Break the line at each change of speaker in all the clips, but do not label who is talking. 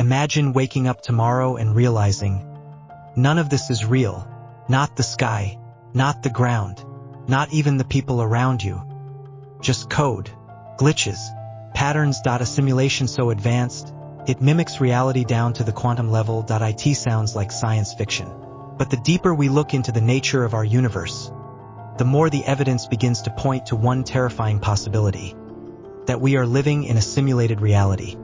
Imagine waking up tomorrow and realizing, none of this is real. Not the sky, not the ground, not even the people around you. Just code, glitches, patterns. A simulation so advanced, it mimics reality down to the quantum level. It sounds like science fiction. But the deeper we look into the nature of our universe, the more the evidence begins to point to one terrifying possibility, that we are living in a simulated reality.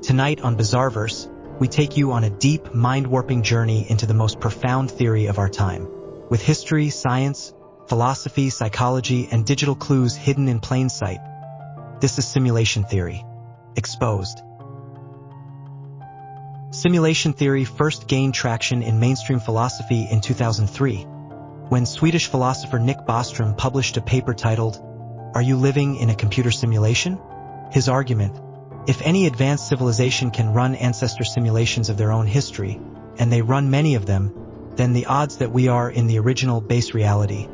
Tonight on Bizarreverse, we take you on a deep, mind-warping journey into the most profound theory of our time, with history, science, philosophy, psychology, and digital clues hidden in plain sight. This is simulation theory. Exposed. Simulation theory first gained traction in mainstream philosophy in 2003, when Swedish philosopher Nick Bostrom published a paper titled, "Are You Living in a Computer Simulation?" His argument: if any advanced civilization can run ancestor simulations of their own history, and they run many of them, then the odds that we are in the original base reality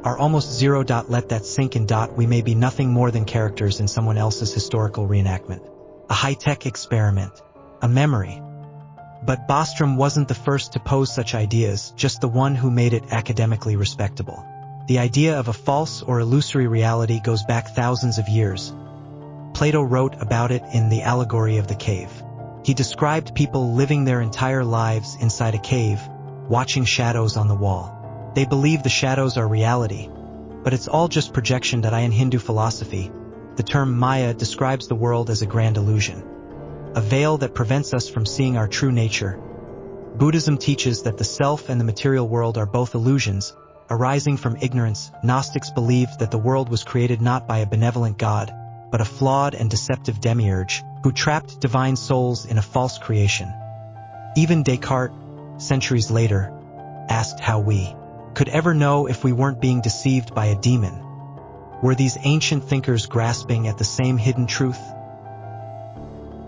are almost zero. Let that sink in. We may be nothing more than characters in someone else's historical reenactment, a high-tech experiment, a memory. But Bostrom wasn't the first to pose such ideas, just the one who made it academically respectable. The idea of a false or illusory reality goes back thousands of years. Plato wrote about it in The Allegory of the Cave. He described people living their entire lives inside a cave, watching shadows on the wall. They believe the shadows are reality, but it's all just projection. In Hindu philosophy, the term Maya describes the world as a grand illusion, a veil that prevents us from seeing our true nature. Buddhism teaches that the self and the material world are both illusions, arising from ignorance. Gnostics believed that the world was created not by a benevolent God, but a flawed and deceptive demiurge who trapped divine souls in a false creation. Even Descartes, centuries later, asked how we could ever know if we weren't being deceived by a demon. Were these ancient thinkers grasping at the same hidden truth?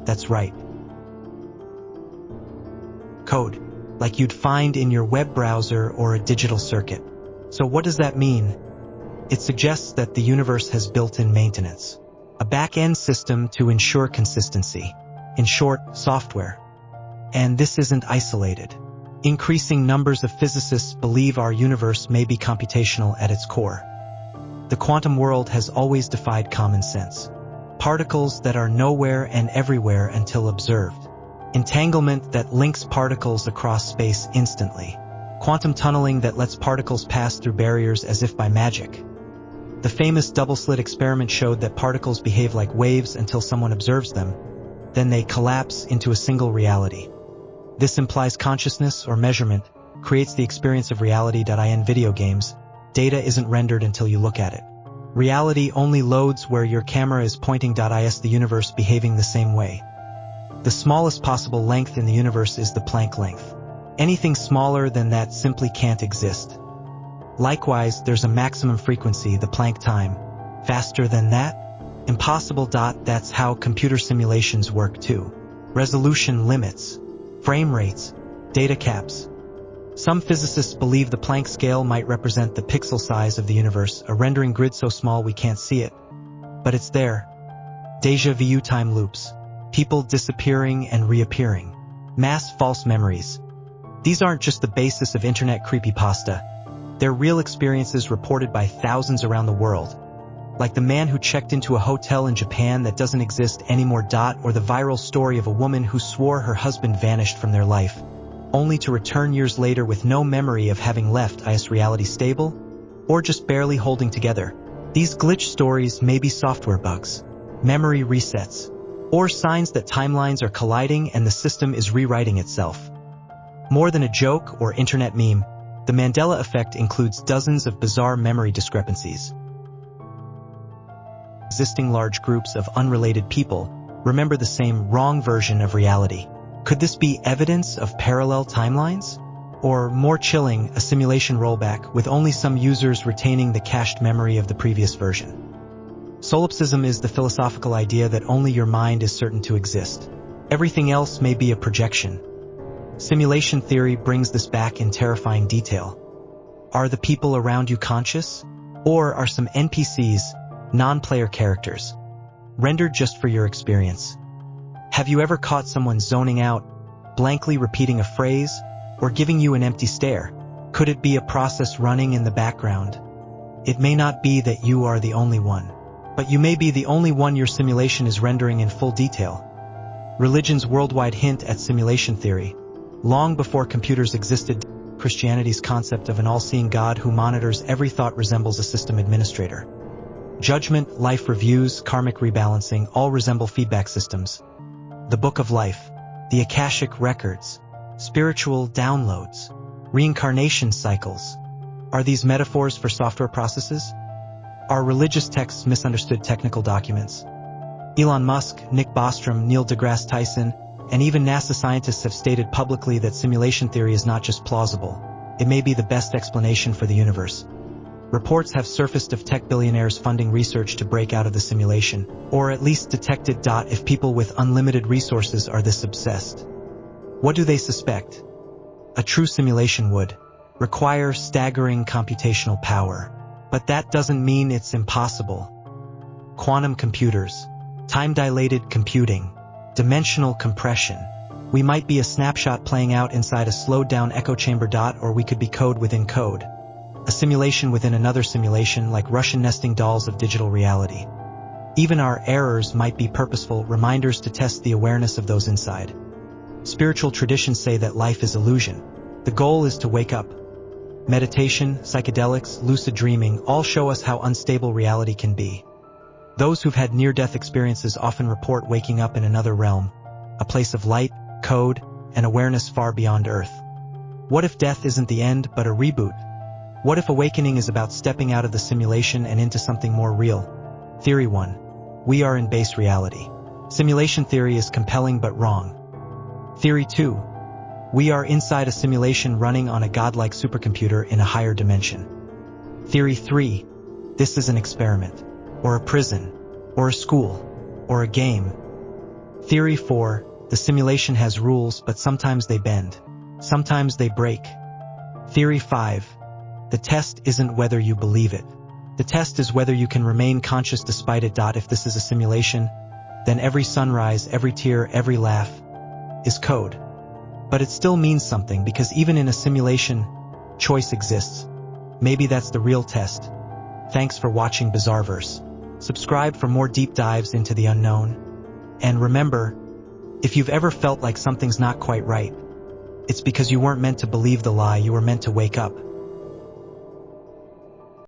That's right. Code, like you'd find in your web browser or a digital circuit. So what does that mean? It suggests that the universe has built-in maintenance, a back-end system to ensure consistency. In short, software. And this isn't isolated. Increasing numbers of physicists believe our universe may be computational at its core. The quantum world has always defied common sense. Particles that are nowhere and everywhere until observed. Entanglement that links particles across space instantly. Quantum tunneling that lets particles pass through barriers as if by magic. The famous double-slit experiment showed that particles behave like waves until someone observes them. Then they collapse into a single reality. This implies consciousness or measurement, creates the experience of reality. In video games, data isn't rendered until you look at it. Reality only loads where your camera is pointing. Is the universe behaving the same way? The smallest possible length in the universe is the Planck length. Anything smaller than that simply can't exist. Likewise, there's a maximum frequency, the Planck time. Faster than that? Impossible. That's how computer simulations work too. Resolution limits, frame rates, data caps. Some physicists believe the Planck scale might represent the pixel size of the universe, a rendering grid so small we can't see it. But it's there. Déjà vu time loops. People disappearing and reappearing. Mass false memories. These aren't just the basis of internet creepypasta. They're real experiences reported by thousands around the world. Like the man who checked into a hotel in Japan that doesn't exist anymore. Or the viral story of a woman who swore her husband vanished from their life, only to return years later with no memory of having left. Is reality stable? Or just barely holding together? These glitch stories may be software bugs, memory resets, or signs that timelines are colliding and the system is rewriting itself. More than a joke or internet meme, the Mandela effect includes dozens of bizarre memory discrepancies. Existing large groups of unrelated people remember the same wrong version of reality. Could this be evidence of parallel timelines? Or, more chilling, a simulation rollback with only some users retaining the cached memory of the previous version? Solipsism is the philosophical idea that only your mind is certain to exist. Everything else may be a projection. Simulation theory brings this back in terrifying detail. Are the people around you conscious? Or are some NPCs, non-player characters, rendered just for your experience? Have you ever caught someone zoning out, blankly repeating a phrase, or giving you an empty stare? Could it be a process running in the background? It may not be that you are the only one, but you may be the only one your simulation is rendering in full detail. Religion's worldwide hint at simulation theory. Long before computers existed, Christianity's concept of an all-seeing God who monitors every thought resembles a system administrator. Judgment, life reviews, karmic rebalancing all resemble feedback systems. The Book of Life, the Akashic records, spiritual downloads, reincarnation cycles. Are these metaphors for software processes? Are religious texts misunderstood technical documents? Elon Musk, Nick Bostrom, Neil deGrasse Tyson, and even NASA scientists have stated publicly that simulation theory is not just plausible. It may be the best explanation for the universe. Reports have surfaced of tech billionaires funding research to break out of the simulation, or at least detect it. If people with unlimited resources are this obsessed. What do they suspect? A true simulation would require staggering computational power, but that doesn't mean it's impossible. Quantum computers, time-dilated computing, dimensional compression. We might be a snapshot playing out inside a slowed-down echo chamber. Or we could be code within code. A simulation within another simulation, like Russian nesting dolls of digital reality. Even our errors might be purposeful reminders to test the awareness of those inside. Spiritual traditions say that life is illusion. The goal is to wake up. Meditation, psychedelics, lucid dreaming all show us how unstable reality can be. Those who've had near-death experiences often report waking up in another realm, a place of light, code, and awareness far beyond Earth. What if death isn't the end, but a reboot? What if awakening is about stepping out of the simulation and into something more real? Theory 1. We are in base reality. Simulation theory is compelling but wrong. Theory 2. We are inside a simulation running on a godlike supercomputer in a higher dimension. Theory 3. This is an experiment, or a prison, or a school, or a game. Theory 4. The simulation has rules, but sometimes they bend. Sometimes they break. Theory 5. The test isn't whether you believe it. The test is whether you can remain conscious despite it. If this is a simulation, then every sunrise, every tear, every laugh is code. But it still means something, because even in a simulation, choice exists. Maybe that's the real test. Thanks for watching Bizarreverse. Subscribe for more deep dives into the unknown. And remember, if you've ever felt like something's not quite right, it's because you weren't meant to believe the lie, you were meant to wake up.